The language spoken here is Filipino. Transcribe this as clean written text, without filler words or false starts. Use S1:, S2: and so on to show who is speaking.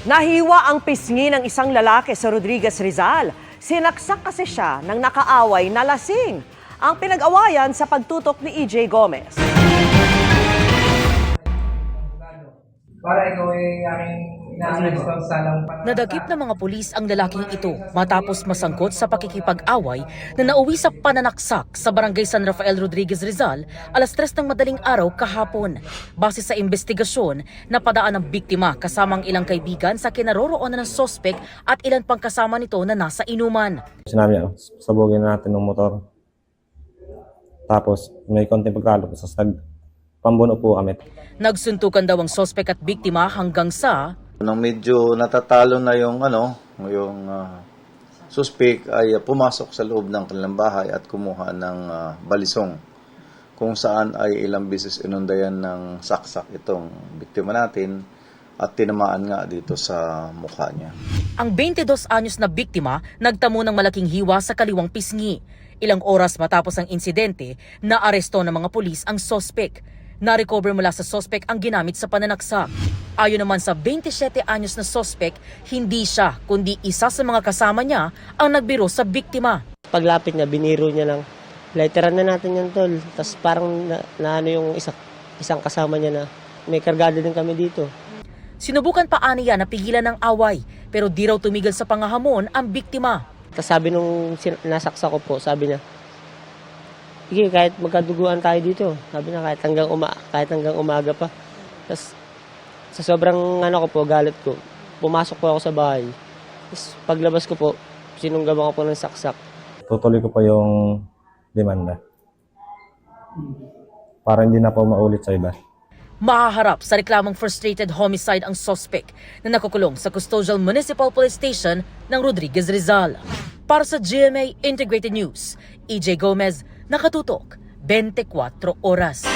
S1: Nahiwa ang pisngi ng isang lalaki sa Rodriguez, Rizal. Sinaksak kasi siya ng nakaaway na lasing. Ang pinag-awayan sa pagtutok ni EJ Gomez.
S2: Para ikaw ay aking ina-arrest sa lampan.
S3: Nadagip ng mga pulis ang lalaking ito matapos masangkot sa pakikipag-away na nauwi sa pananaksak sa barangay San Rafael, Rodriguez, Rizal alas 3 ng madaling araw kahapon. Base sa investigasyon, napadaan ang biktima kasamang ilang kaibigan sa kinaroroonan ng sospek at ilan pang kasama nito na nasa inuman.
S4: Sinabi niya, sabugin natin ng motor. Tapos may konting pagkalo sa pambuno po kami.
S3: Nagsuntukan daw ang sospek at biktima hanggang sa
S5: Nang medyo natatalo na yung suspect ay pumasok sa loob ng kanilang bahay at kumuha ng balisong kung saan ay ilang beses inundayan ng saksak itong biktima natin at tinamaan nga dito sa mukha niya.
S3: ang 22 anyos na biktima nagtamo ng malaking hiwa sa kaliwang pisngi. Ilang oras matapos ang insidente, naaresto ng mga pulis ang sospek. Na-recover mula sa sospek ang ginamit sa pananaksak. Ayon naman sa 27 anyos na sospek, hindi siya kundi isa sa mga kasama niya ang nagbiro sa biktima.
S6: Paglapit niya, biniro niya lang. Lighteran na natin yan, tol. Tapos parang naano yung isang kasama niya na may kargado din kami dito.
S3: Sinubukan pa aniya na pigilan ng away, pero di raw tumigil sa pangahamon ang biktima.
S6: Tapos sabi nung nasaksa ko po, sabi niya, sige, kahit magkaduguan tayo dito. Sabi niya, kahit hanggang umaga pa. Tapos sa sobrang ko po, galit ko, pumasok po ako sa bahay. Tapos paglabas ko po, sinunggaban ko po ng saksak.
S4: Tutuloy ko pa yung demanda. Para hindi na po maulit sa iba.
S3: Mahaharap sa reklamong frustrated homicide ang suspect na nakukulong sa Custodial Municipal Police Station ng Rodriguez, Rizal. Para sa GMA Integrated News, EJ Gomez, nakatutok 24 oras.